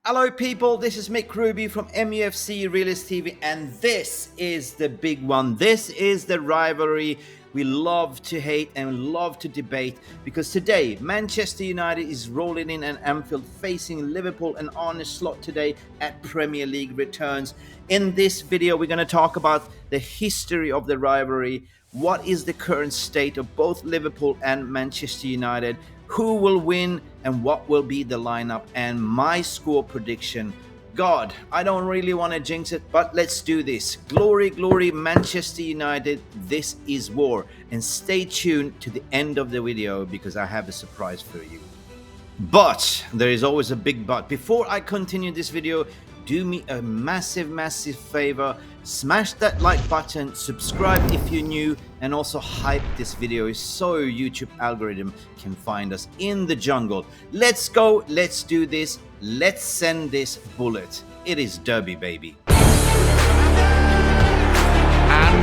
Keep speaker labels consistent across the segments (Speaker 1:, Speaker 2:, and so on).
Speaker 1: Hello people, this is Mick Ruby from MUFC Realist TV and this is the big one. This is the rivalry we love to hate and love to debate because today Manchester United is rolling in at Anfield facing Liverpool and Arne slot today at Premier League returns. In this video we're going to talk about the history of the rivalry, what is the current state of both Liverpool and Manchester United, who will win and what will be the lineup, and my score prediction. God, I don't really want to jinx it, but let's do this. Glory, glory, Manchester United. This is war. And stay tuned to the end of the video because I have a surprise for you. But there is always a big but. Before I continue this video, do me a massive favor. Smash that like button, subscribe if you're new, and also hype this video so YouTube algorithm can find us in the jungle. Let's go, let's do this, let's send this bullet. It is Derby, baby.
Speaker 2: And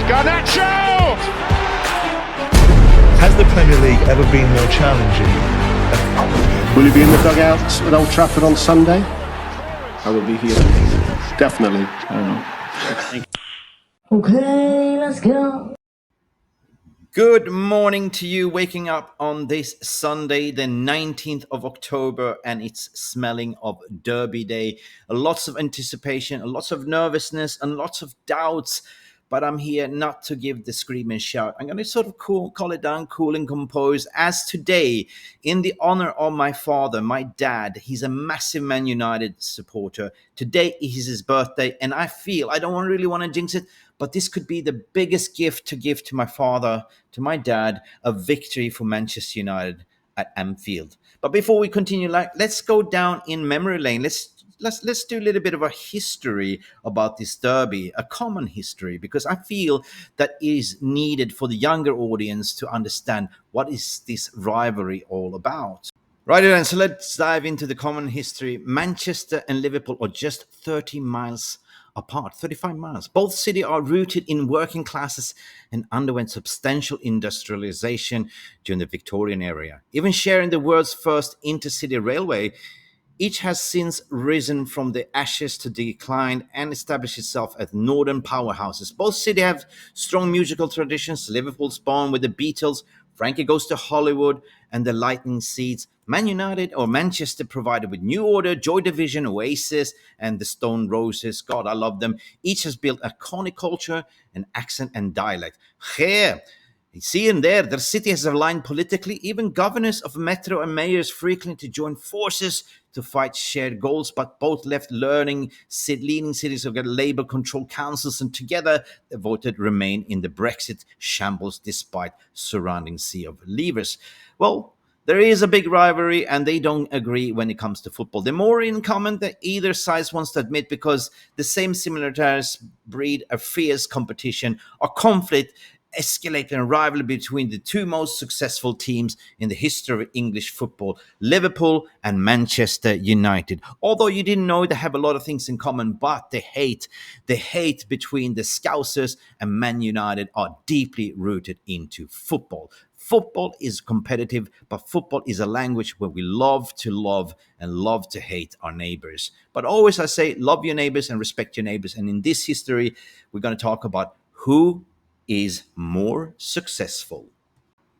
Speaker 2: Garnacho!
Speaker 3: Has the Premier League ever been more challenging?
Speaker 4: Will you be in the dugouts at Old Trafford on Sunday? I will be here. Definitely. I don't know.
Speaker 5: Okay, let's go.
Speaker 1: Good morning to you, waking up on this Sunday, the 19th of October, and it's smelling of Derby Day. Lots of anticipation, lots of nervousness, and lots of doubts. But I'm here not to give the scream and shout. I'm going to sort of call it down, cool and compose. As today, in the honor of my father, my dad, he's a massive Man United supporter. Today is his birthday, and I don't really want to jinx it, but this could be the biggest gift to give to my father, to my dad, a victory for Manchester United at Anfield. But before we continue, let's go down in memory lane. Let's do a little bit of a history about this derby, a common history, because I feel that is needed for the younger audience to understand what is this rivalry all about. Right then, so let's dive into the common history. Manchester and Liverpool are just 30 miles apart, 35 miles. Both cities are rooted in working classes and underwent substantial industrialization during the Victorian era, even sharing the world's first intercity railway. Each has since risen from the ashes to decline and established itself as northern powerhouses. Both cities have strong musical traditions. Liverpool's born with the Beatles, Frankie Goes to Hollywood, and the Lightning Seeds. Man United or Manchester provided with New Order, Joy Division, Oasis, and the Stone Roses. God, I love them. Each has built iconic culture and accent and dialect. Here, see in there, the city has aligned politically. Even governors of metro and mayors frequently join forces to fight shared goals, but both left leaning cities have got Labour-controlled councils, and together they voted remain in the Brexit shambles despite surrounding sea of leavers. Well, there is a big rivalry, and they don't agree when it comes to football. They're more in common than either side wants to admit because the same similarities breed a fierce competition or conflict, escalating a rivalry between the two most successful teams in the history of English football, Liverpool and Manchester United. Although you didn't know, they have a lot of things in common, but the hate between the Scousers and Man United are deeply rooted into football. Football is competitive, but football is a language where we love to love and love to hate our neighbors. But always I say, love your neighbors and respect your neighbors. And in this history, we're going to talk about who is more successful.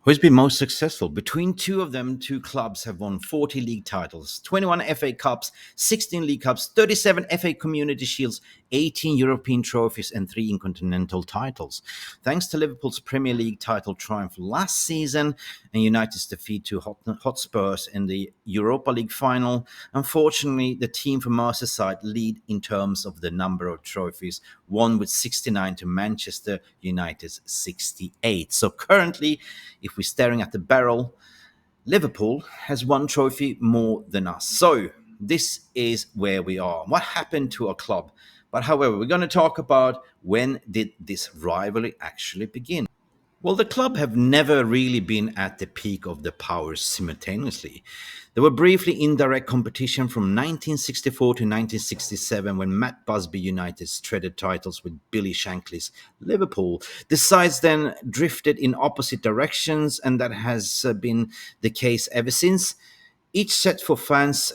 Speaker 1: Who's been most successful? Between two of them, two clubs have won 40 league titles, 21 FA Cups, 16 League Cups, 37 FA Community Shields, 18 European trophies, and 3 Intercontinental titles. Thanks to Liverpool's Premier League title triumph last season and United's defeat to Hotspurs in the Europa League final, unfortunately, the team from Merseyside lead in terms of the number of trophies, won with 69 to Manchester United's 68. So currently, if we're staring at the barrel, Liverpool has one trophy more than us. So this is where we are. What happened to our club? But however, we're going to talk about when did this rivalry actually begin. Well, the club have never really been at the peak of the powers simultaneously. There were briefly indirect competition from 1964 to 1967 when Matt Busby United traded titles with Billy Shankly's Liverpool. The sides then drifted in opposite directions, and that has been the case ever since. Each set for fans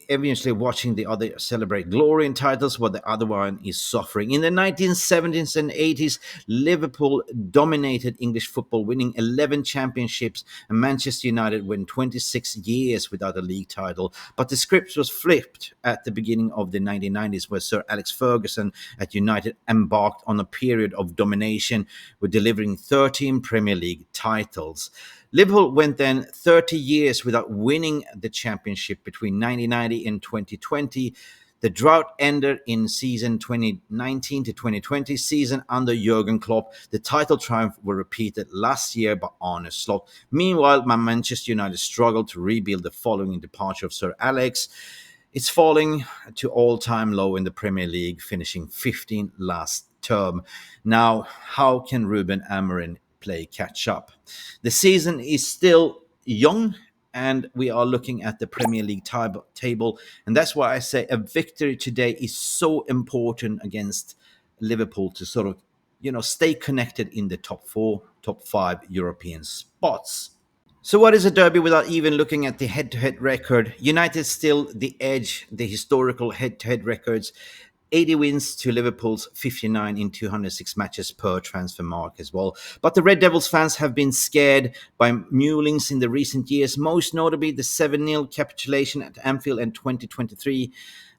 Speaker 1: eventually watching the other celebrate glory and titles while the other one is suffering. In the 1970s and 80s, Liverpool dominated English football, winning 11 championships, and Manchester United went 26 years without a league title. But the script was flipped at the beginning of the 1990s, where Sir Alex Ferguson at United embarked on a period of domination with delivering 13 Premier League titles. Liverpool went then 30 years without winning the championship between 1990 and 2020. The drought ended in season 2019 to 2020 season under Jurgen Klopp. The title triumph were repeated last year by Arne Slot. Meanwhile, Manchester United struggled to rebuild the following departure of Sir Alex. It's falling to all-time low in the Premier League, finishing 15 last term. Now, how can Ruben Amorim play catch up? The season is still young, and we are looking at the Premier League table, and that's why I say a victory today is so important against Liverpool to sort of, stay connected in the top 4, top 5 European spots. So what is a derby without even looking at the head-to-head record? United still the edge, the historical head-to-head records. 80 wins to Liverpool's 59 in 206 matches per transfer mark as well. But the Red Devils fans have been scared by mulings in the recent years, most notably the 7-0 capitulation at Anfield in 2023.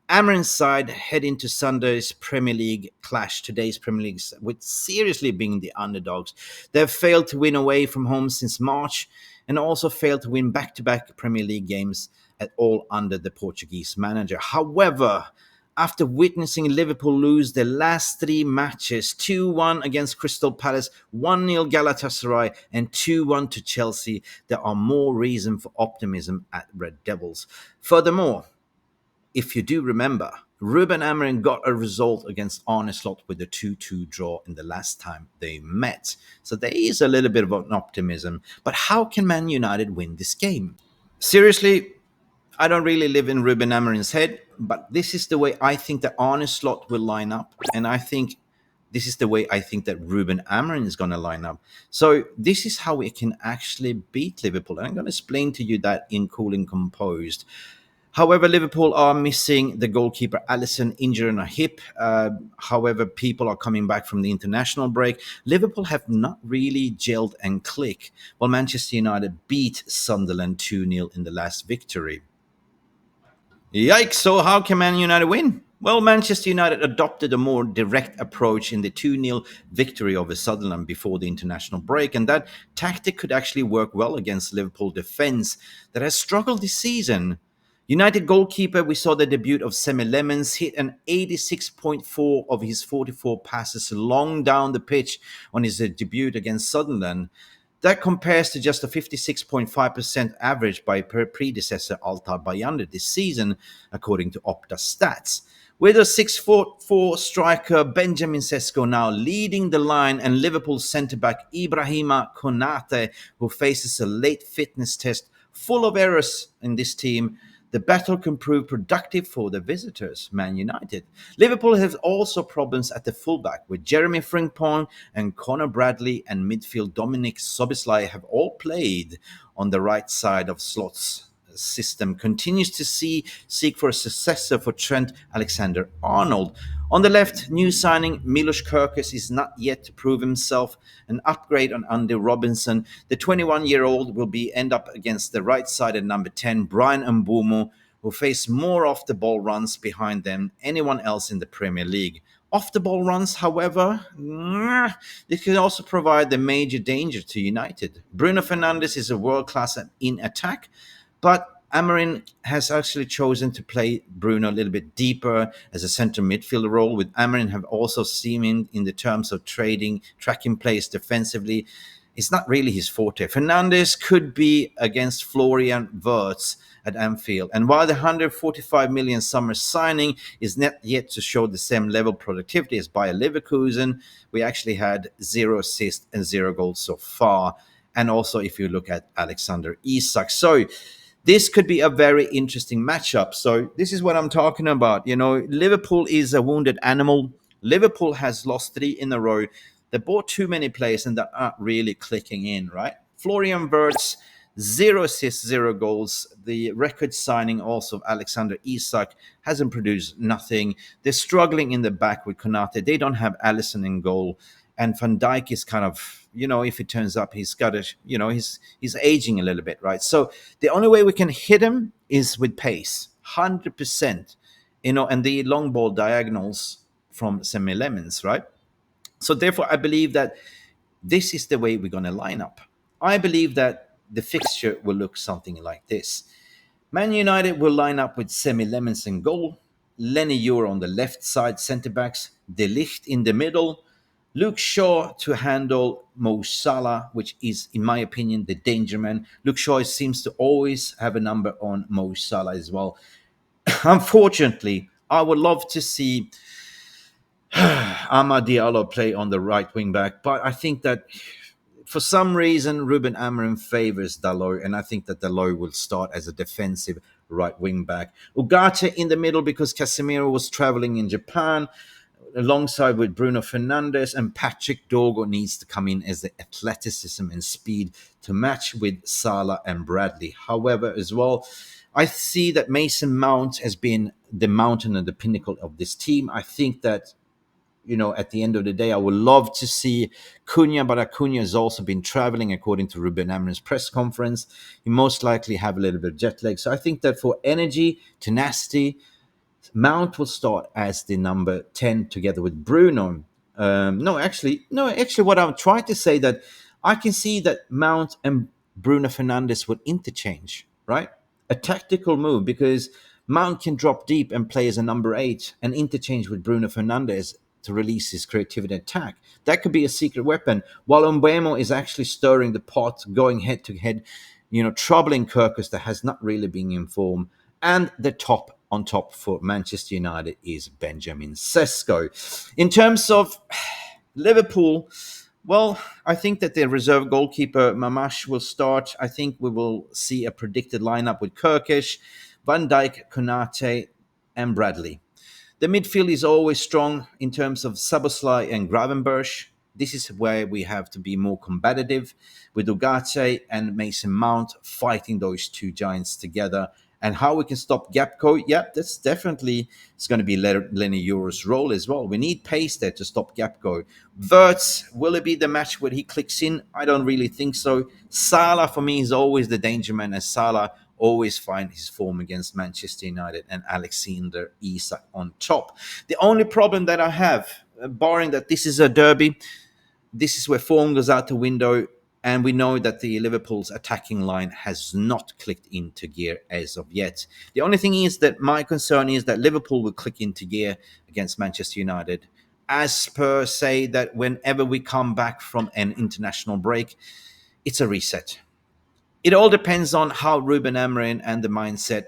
Speaker 1: Amorim's side head into Sunday's Premier League clash, today's Premier League, with seriously being the underdogs. They've failed to win away from home since March and also failed to win back-to-back Premier League games at all under the Portuguese manager. However, after witnessing Liverpool lose their last 3 matches, 2-1 against Crystal Palace, 1-0 Galatasaray, and 2-1 to Chelsea, there are more reason for optimism at Red Devils. Furthermore, if you do remember, Ruben Amorim got a result against Arne Slot with a 2-2 draw in the last time they met. So there is a little bit of an optimism. But how can Man United win this game? Seriously, I don't really live in Ruben Amorim's head, but this is the way I think that Arne Slot will line up, and I think this is the way I think that Ruben Amorim is going to line up. So this is how we can actually beat Liverpool, and I'm going to explain to you that in Cool and Composed. However, Liverpool are missing the goalkeeper Alisson, injured on a hip. However, people are coming back from the international break. Liverpool have not really gelled and clicked, while Manchester United beat Sunderland 2-0 in the last victory. Yikes, so how can Man United win? Well, Manchester United adopted a more direct approach in the 2-0 victory over Sunderland before the international break, and that tactic could actually work well against Liverpool defence that has struggled this season. United goalkeeper, we saw the debut of Semi Lemons, hit an 86.4 of his 44 passes long down the pitch on his debut against Sunderland. That compares to just a 56.5% average by predecessor Altar Bayanda this season, according to Opta stats. With a 6'4" striker Benjamin Sesko now leading the line, and Liverpool centre-back Ibrahima Konate, who faces a late fitness test full of errors in this team, the battle can prove productive for the visitors, Man United. Liverpool has also problems at the fullback, with Jeremy Frimpong and Conor Bradley and midfield Dominic Soboslai have all played on the right side of Slot's system, continues to seek for a successor for Trent Alexander-Arnold. On the left, new signing Milos Kerkez is not yet to prove himself. An upgrade on Andy Robinson. The 21-year-old will end up against the right side at number 10, Brian Mbumo, who face more off-the-ball runs behind than anyone else in the Premier League. Off-the-ball runs, however, they can also provide the major danger to United. Bruno Fernandes is a world-class in attack, but Amorim has actually chosen to play Bruno a little bit deeper as a centre midfielder role, with Amorim have also seen him in the terms of tracking plays defensively. It's not really his forte. Fernandes could be against Florian Wirtz at Anfield. And while the 145 million summer signing is not yet to show the same level of productivity as Bayer Leverkusen, we actually had 0 assists and 0 goals so far. And also if you look at Alexander Isak. So this could be a very interesting matchup. So this is what I'm talking about. Liverpool is a wounded animal. Liverpool has lost 3 in a row. They bought too many players and they're not really clicking in, right? Florian Wirtz, 0 assists, 0 goals. The record signing also of Alexander Isak hasn't produced nothing. They're struggling in the back with Konate. They don't have Alisson in goal. And Van Dijk is kind of, if it turns up, he's got a, he's aging a little bit, right? So the only way we can hit him is with pace, 100%, and the long ball diagonals from Semi Lemons, right? So therefore, I believe that this is the way we're going to line up. I believe that the fixture will look something like this. Man United will line up with Semi Lemons in goal, Lenny Euro on the left side, centre backs, De Ligt in the middle, Luke Shaw to handle Mo Salah, which is, in my opinion, the danger man. Luke Shaw seems to always have a number on Mo Salah as well. Unfortunately, I would love to see Amad Diallo play on the right wing back, but I think that for some reason Ruben Amorim favors Dalot, and I think that Dalot will start as a defensive right wing back. Ugarte in the middle because Casemiro was traveling in Japan alongside with Bruno Fernandes, and Patrick Dorgo needs to come in as the athleticism and speed to match with Salah and Bradley. However, as well, I see that Mason Mount has been the mountain and the pinnacle of this team. I think that, at the end of the day, I would love to see Cunha, but Acuna has also been traveling, according to Ruben Amorim's press conference. He most likely have a little bit of jet lag. So I think that for energy, tenacity, Mount will start as the number 10 together with Bruno. Actually, what I'm trying to say that I can see that Mount and Bruno Fernandes would interchange, right? A tactical move, because Mount can drop deep and play as a number 8 and interchange with Bruno Fernandes to release his creativity attack. That could be a secret weapon, while Mbeumo is actually stirring the pot, going head to head, troubling Kirkus that has not really been informed. And the top on top for Manchester United is Benjamin Sesko. In terms of Liverpool, well, I think that their reserve goalkeeper Mamash will start. I think we will see a predicted lineup with Kirkish, Van Dijk, Konate, and Bradley. The midfield is always strong in terms of Szoboszlai and Gravenberch. This is where we have to be more combative with Ugarte and Mason Mount fighting those two giants together. And how we can stop Gapco, that's definitely it's going to be Lenny Euro's role as well. We need pace there to stop Gapco. Wirtz, will it be the match where he clicks in? I don't really think so. Salah, for me, is always the danger man, as Salah always find his form against Manchester United, and Alexander Isak on top. The only problem that I have, barring that this is a derby, this is where form goes out the window, and we know that the Liverpool's attacking line has not clicked into gear as of yet. The only thing is that my concern is that Liverpool will click into gear against Manchester United, as per say that whenever we come back from an international break, it's a reset. It all depends on how Ruben Amorim and the mindset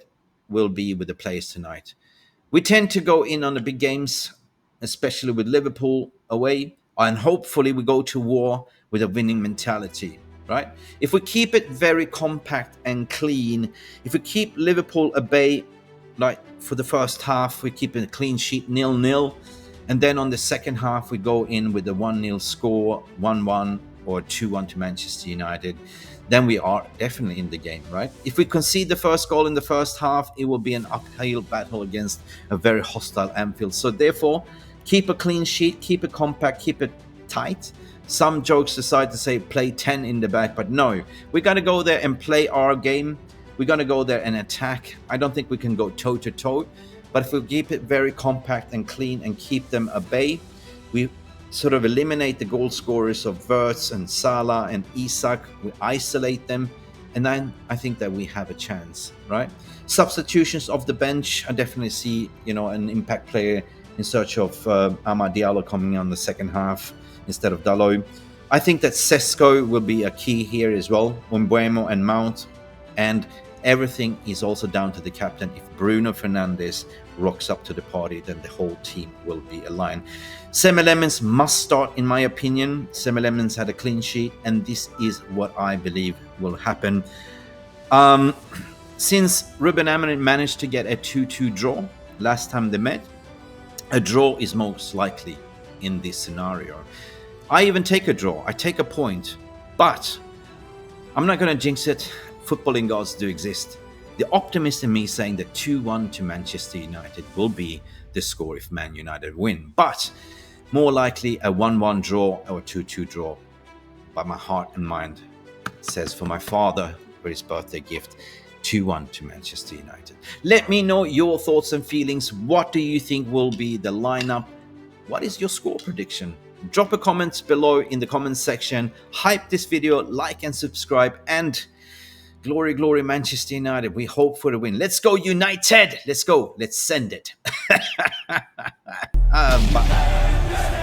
Speaker 1: will be with the players tonight. We tend to go in on the big games, especially with Liverpool away, and hopefully we go to war with a winning mentality, right? If we keep it very compact and clean, if we keep Liverpool at bay, like for the first half, we keep a clean sheet 0-0, and then on the second half, we go in with a 1-0 score, 1-1 or 2-1 to Manchester United, then we are definitely in the game, right? If we concede the first goal in the first half, it will be an uphill battle against a very hostile Anfield. So therefore, keep a clean sheet, keep it compact, keep it tight. Some jokes decide to say play 10 in the back, but no. We're going to go there and play our game. We're going to go there and attack. I don't think we can go toe-to-toe, but if we keep it very compact and clean and keep them at bay, we sort of eliminate the goal scorers of Wirtz and Salah and Isak. We isolate them, and then I think that we have a chance, right? Substitutions off the bench, I definitely see, an impact player in search of Amad Diallo coming on the second half instead of Dalot. I think that Sesko will be a key here as well, Mbeumo and Mount, and everything is also down to the captain. If Bruno Fernandes rocks up to the party, then the whole team will be aligned. Semi Lemons must start, in my opinion. Semi Lemons had a clean sheet, and this is what I believe will happen. Since Ruben Amorim managed to get a 2-2 draw last time they met, a draw is most likely in this scenario. I even take a draw. I take a point, but I'm not going to jinx it. footballing gods do exist. The optimist in me saying that 2-1 to Manchester United will be the score if Man United win. But more likely a 1-1 draw or a 2-2 draw. But my heart and mind says for my father, for his birthday gift, 2-1 to Manchester United. Let me know your thoughts and feelings. What do you think will be the lineup? What is your score prediction? Drop a comment below in the comments section. Hype this video, like and subscribe. And glory, glory, Manchester United. We hope for the win. Let's go, United. Let's go. Let's send it. Bye.